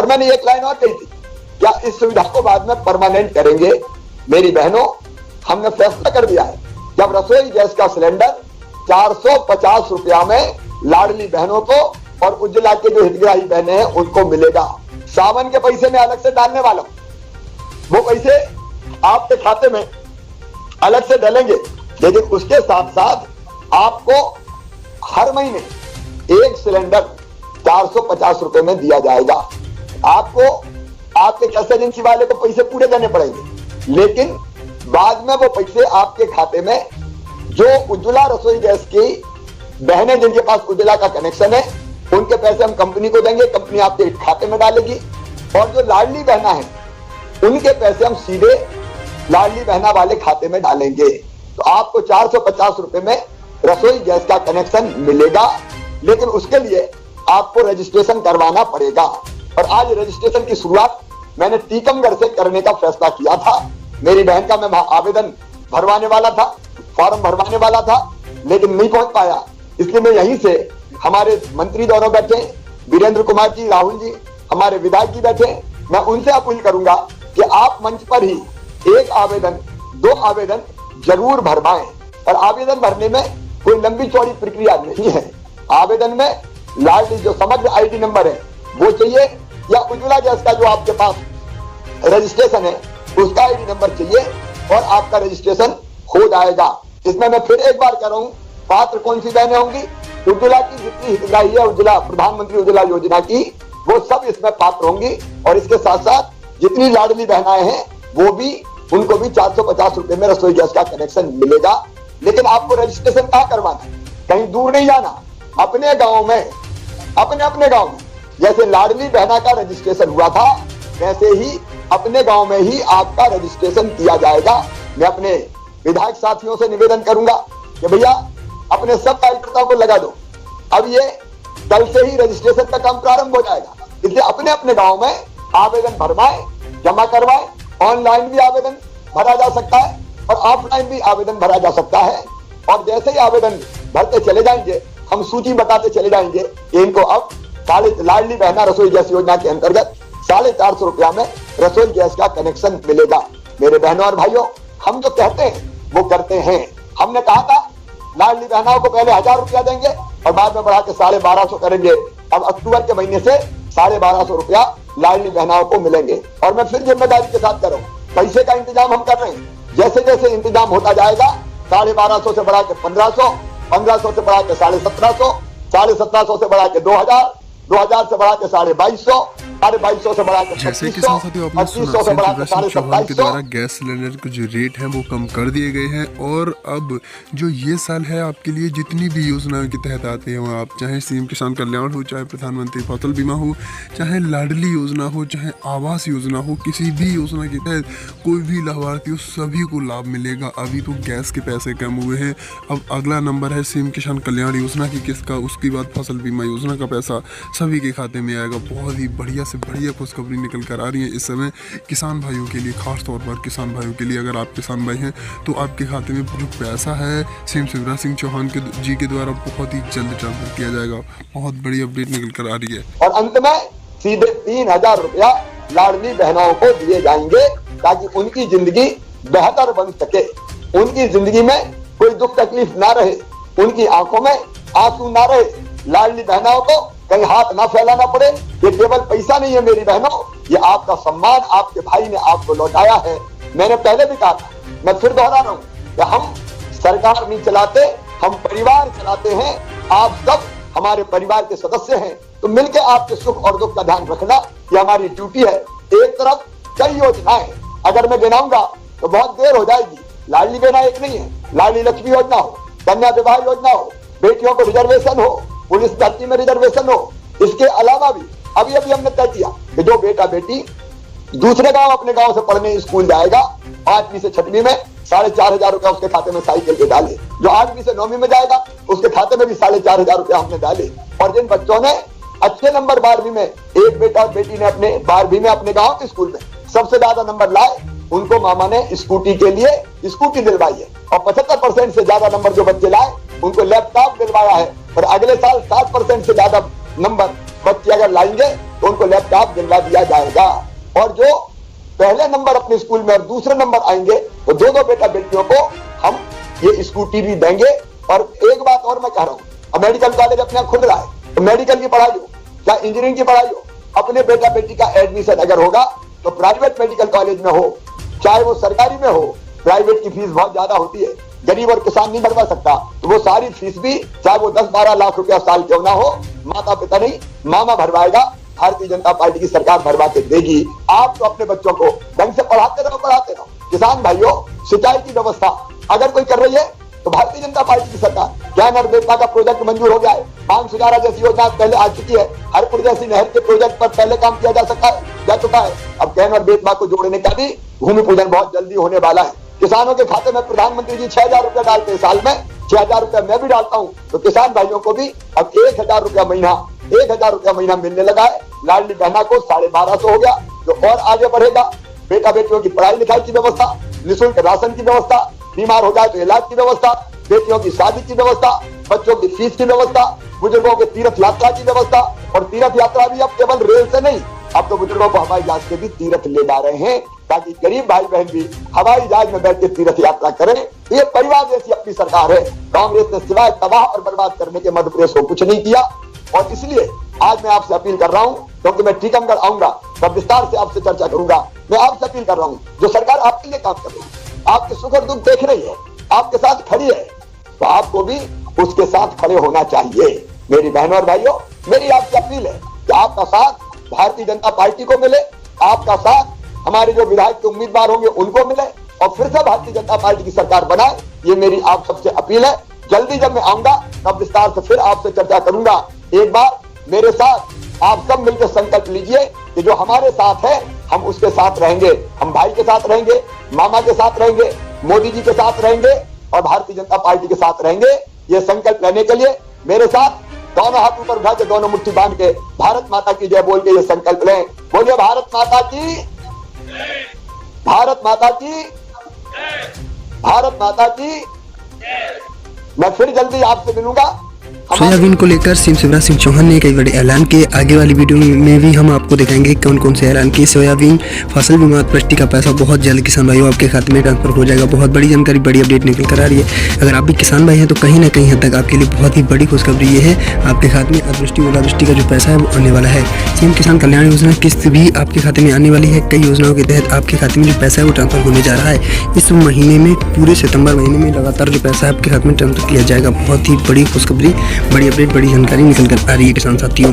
मैंने एक लाइन और कही थी, क्या इस सुविधा को बाद में परमानेंट करेंगे? मेरी बहनों, हमने फैसला कर दिया है, जब रसोई गैस का सिलेंडर 450 रुपया में लाडली बहनों को और उज्ज्वला के जो हितग्राही बहने हैं उनको मिलेगा। सावन के पैसे में अलग से डालने वाला हूं, वो पैसे आपके खाते में अलग से डालेंगे, लेकिन उसके साथ साथ आपको हर महीने एक सिलेंडर 450 रुपए में दिया जाएगा। आपको आपके गैस एजेंसी वाले को पैसे पूरे देने पड़ेंगे, लेकिन बाद में वो पैसे आपके खाते में, जो उज्ज्वला रसोई गैस की बहनें जिनके पास उज्ज्वला का कनेक्शन है, उनके पैसे हम कंपनी को देंगे, कंपनी आपके खाते में डालेगी, और जो लाडली बहना है उनके पैसे हम सीधे लाडली बहना वाले खाते में डालेंगे। तो आपको 450 रुपए में रसोई गैस का कनेक्शन मिलेगा, लेकिन उसके लिए आपको रजिस्ट्रेशन करवाना पड़ेगा। और आज रजिस्ट्रेशन की शुरुआत मैंने टीकमगढ़ से करने का फैसला किया था। मेरी बहन का मैं आवेदन भरवाने वाला था, फॉर्म भरवाने वाला था, लेकिन नहीं पहुंच पाया, इसलिए मैं यहीं से, हमारे मंत्री दोनों बैठे, वीरेंद्र कुमार जी, राहुल जी, हमारे विधायक जी बैठे, मैं उनसे अपील करूंगा कि आप मंच पर ही एक आवेदन, 2 आवेदन जरूर भरवाएं। और आवेदन भरने में कोई लंबी चौड़ी प्रक्रिया नहीं है। आवेदन में लाडली जो समग्र आईडी नंबर है वो चाहिए, या उज्ज्वला गैस का जो आपके पास रजिस्ट्रेशन है उसका आईडी नंबर चाहिए, और आपका रजिस्ट्रेशन हो जाएगा। इसमें मैं फिर एक बार कह रहा हूँ, पात्र कौन सी बहनें होंगी? उज्ज्वला की जितनी हितग्राही है, उज्ज्वला प्रधानमंत्री उज्ज्वला योजना की, वो सब इसमें पात्र होंगी। और इसके साथ साथ जितनी लाडली बहनाएं हैं वो भी, उनको भी 450 रुपए में रसोई गैस का कनेक्शन मिलेगा। लेकिन आपको रजिस्ट्रेशन कहाँ करवाना है? कहीं दूर नहीं जाना, अपने गाँव में, अपने गाँव में जैसे लाडली बहना का रजिस्ट्रेशन हुआ था, वैसे ही अपने गांव में ही आपका रजिस्ट्रेशन किया जाएगा। मैं अपने विधायक साथियों से निवेदन करूंगा कि भैया अपने सब कार्यकर्ताओं को लगा दो। अब ये कल से ही रजिस्ट्रेशन का काम प्रारंभ हो जाएगा, इसलिए अपने अपने गांव में आवेदन भरवाएं, जमा करवाएं। ऑनलाइन भी आवेदन भरा जा सकता है और ऑफलाइन भी आवेदन भरा जा सकता है। और जैसे ही आवेदन भरते चले जाएंगे, हम सूची बताते चले जाएंगे कि इनको अब लाडली बहना रसोई गैस योजना के अंतर्गत 450 रुपया में रसोई गैस का कनेक्शन मिलेगा। मेरे बहनों और भाइयों, हम जो कहते हैं वो करते हैं। हमने कहा था लाडली बहनाओं को पहले 1000 रुपया देंगे और बाद में बढ़ा के 1250 करेंगे। अब अक्टूबर के महीने से 1250 रुपया लाडली बहनाओं को मिलेंगे। और मैं फिर जिम्मेदारी के साथ कर रहा हूँ, पैसे का इंतजाम हम कर रहे हैं। जैसे जैसे इंतजाम होता जाएगा, 1250 से बढ़ा के 1500, 1500 से बढ़ा के 1750, 1750 से बढ़ा के 2000, 2000 से बढ़ा के 2250, 2250 से बढ़ा के 2500 से बढ़ा के 2750 के द्वारा गैस सिलेंडर के जो रेट हैं वो कम कर दिए गए हैं। और अब जो ये साल है आपके लिए जितनी भी योजनाओं के तहत आते हैं, आप चाहे सीएम किसान कल्याण हो, चाहे प्रधानमंत्री फसल बीमा हो, चाहे लाडली योजना हो, चाहे आवास योजना हो, किसी भी योजना के तहत कोई भी लाभार्थी हो, सभी को लाभ मिलेगा। अभी तो गैस के पैसे कम हुए हैं, अब अगला नंबर है सीएम किसान कल्याण योजना की किस्त का, उसके बाद फसल बीमा योजना का पैसा सभी के खाते में आएगा। बहुत ही बढ़िया से बढ़िया खुशखबरी निकल कर आ रही है इस समय किसान भाइयों के लिए, खास तौर पर किसान भाइयों के लिए। अगर आप किसान भाई हैं तो आपके खाते में जो पैसा है सीएम शिवराज सिंह चौहान जी के द्वारा बहुत ही जल्द ट्रांसफर किया जाएगा। बहुत बड़ी अपडेट निकल कर आ रही है। और अंत में सीधे 3000 रुपया लाडली बहनों को दिए जाएंगे, ताकि उनकी जिंदगी बेहतर बन सके, उनकी जिंदगी में कोई दुख तकलीफ ना रहे, उनकी आंखों में आंसू ना रहे। लाडली बहनों को कहीं हाथ ना फैलाना पड़े। ये केवल पैसा नहीं है मेरी बहनों, ये आपका सम्मान आपके भाई ने आपको लौटाया है। मैंने पहले भी कहा था, मैं फिर दोहरा रहा हूँ कि हम सरकार नहीं चलाते, हम परिवार चलाते हैं। आप सब हमारे परिवार के सदस्य हैं, तो मिलकर आपके सुख और दुख का ध्यान रखना ये हमारी ड्यूटी है। एक तरफ कई योजनाएं, अगर मैं गिनाऊंगा तो बहुत देर हो जाएगी। लाडली बहना एक नहीं है, लाडली लक्ष्मी योजना हो, कन्या विवाह योजना हो, बेटियों को रिजर्वेशन हो, पुलिस भर्ती में रिजर्वेशन हो। इसके अलावा भी अभी हमने तय किया कि जो बेटा बेटी दूसरे गांव अपने गांव से पढ़ने स्कूल जाएगा, 5वीं से 6वीं में 4500 रुपया उसके खाते में साइकिल के डाले। जो 8वीं से 9वीं में जाएगा उसके खाते में भी 4500 रुपया हमने डाले। और जिन बच्चों ने अच्छे नंबर 12वीं में, एक बेटा और बेटी ने अपने 12वीं में अपने गाँव के स्कूल में सबसे ज्यादा नंबर लाए, उनको मामा ने स्कूटी के लिए स्कूटी दिलवाई है। और 75% से ज्यादा नंबर जो बच्चे लाए उनको लैपटॉप दिलवाया है। और अगले साल 60% से ज्यादा नंबर बच्चे अगर लाएंगे तो उनको लैपटॉप दिलवा दिया जाएगा। और जो पहले नंबर अपने स्कूल में और दूसरे नंबर आएंगे वो दो बेटा बेटियों को हम ये स्कूटी भी देंगे। और एक बात और मैं कह रहा हूँ, अब मेडिकल कॉलेज अपने खुल रहा है, तो मेडिकल की पढ़ाई हो या इंजीनियरिंग की पढ़ाई हो, अपने बेटा बेटी का एडमिशन अगर होगा तो प्राइवेट मेडिकल कॉलेज में हो, चाहे वो सरकारी में हो। प्राइवेट की फीस बहुत ज्यादा होती है, गरीब और किसान नहीं भरवा सकता, तो वो सारी फीस भी चाहे वो 10-12 लाख रुपया साल क्यों ना हो, माता पिता नहीं मामा भरवाएगा, भारतीय जनता पार्टी की सरकार भरवा के देगी। आप तो अपने बच्चों को ढंग से पढ़ाते रहो। किसान भाइयों, सिंचाई की व्यवस्था अगर कोई कर रही है तो भारतीय जनता पार्टी की सरकार, ज्ञान और बेतवा का प्रोजेक्ट मंजूर हो गया है, पान सुधारा जैसी योजना पहले आ चुकी है, हरपुर जैसी नहर के प्रोजेक्ट पर पहले काम किया जा चुका है। अब ज्ञान और बेतवा को जोड़ने का भी भूमि पूजन बहुत जल्दी होने वाला है। किसानों के खाते में प्रधानमंत्री जी 6,000 रुपया डालते हैं साल में, 6,000 रुपया मैं भी डालता हूँ, तो किसान भाइयों को भी अब 1,000 रुपया महीना मिलने लगा है। लाडली बहना को 1250 हो गया, जो और आगे बढ़ेगा। बेटा बेटियों की पढ़ाई लिखाई की व्यवस्था, निःशुल्क राशन की व्यवस्था, बीमार हो जाए तो इलाज की व्यवस्था, बेटियों की शादी की व्यवस्था, बच्चों की फीस की व्यवस्था, बुजुर्गों के तीर्थ यात्रा की व्यवस्था। और तीर्थ यात्रा भी अब केवल रेल से नहीं, अब तो बुजुर्गों को हवाई जहाज से भी तीर्थ ले जा रहे हैं, ताकि गरीब भाई बहन भी हवाई जहाज में बैठ के तीर्थ यात्रा करें। ये परिवार जैसी अपनी सरकार है। कांग्रेस ने सिवाय तबाह और बर्बाद करने के मध्य प्रदेश को कुछ नहीं किया। और इसलिए आज मैं आपसे अपील कर रहा हूँ, क्योंकि मैं टीकमगढ़ आऊंगा तब विस्तार से आपसे चर्चा करूंगा। मैं आपसे अपील कर रहा हूँ, जो सरकार आपके लिए काम कर रही है, आपके सुख और दुख देख रही है, आपके साथ खड़ी है, तो आपको भी उसके साथ खड़े होना चाहिए। मेरी बहनों और भाइयों, मेरी आपसे अपील है कि आपका साथ भारतीय जनता पार्टी को मिले, आपका साथ हमारे जो विधायक के उम्मीदवार होंगे उनको मिले, और फिर से भारतीय जनता पार्टी की सरकार बनाए। ये मेरी आप सबसे अपील है। जल्दी जब मैं आऊंगा तब विस्तार से फिर आपसे चर्चा करूंगा। एक बार मेरे साथ आप सब मिलकर संकल्प लीजिए कि जो हमारे साथ है हम उसके साथ रहेंगे, हम भाई के साथ रहेंगे, मामा के साथ रहेंगे, मोदी जी के साथ रहेंगे और भारतीय जनता पार्टी के साथ रहेंगे। ये संकल्प लेने के लिए मेरे साथ दोनों हाथ ऊपर उठा के, दोनों मुट्ठी बांध के भारत माता की जय बोल के ये संकल्प लें। बोलिए भारत माता की, भारत माता की, भारत माता की। मैं फिर जल्दी आपसे मिलूंगा। सोयाबीन को लेकर सीएम शिवराज सिंह चौहान ने कई बड़े ऐलान किए। आगे वाली वीडियो में भी हम आपको दिखाएंगे कौन कौन से ऐलान किए। सोयाबीन फसल बीमा पुष्टि का पैसा बहुत जल्द किसान भाइयों आपके खाते में ट्रांसफर हो जाएगा। बहुत बड़ी जानकारी, बड़ी अपडेट निकल कर आ रही है। अगर आप भी किसान भाई हैं तो कहीं ना कहीं हद तक आपके लिए बहुत ही बड़ी खुशखबरी ये है, आपके खाते में अतिवृष्टि ओलावृष्टि का जो पैसा है वो आने वाला है। सीएम किसान कल्याण योजना किस्त भी आपके खाते में आने वाली है। कई योजनाओं के तहत आपके खाते में जो पैसा है वो ट्रांसफर होने जा रहा है। इस महीने में, पूरे सितंबर महीने में लगातार जो पैसा है आपके खाते में ट्रांसफर किया जाएगा। बहुत ही बड़ी खुशखबरी, बड़ी अपडेट, बड़ी जानकारी निकल कर आ रही है किसान साथियों।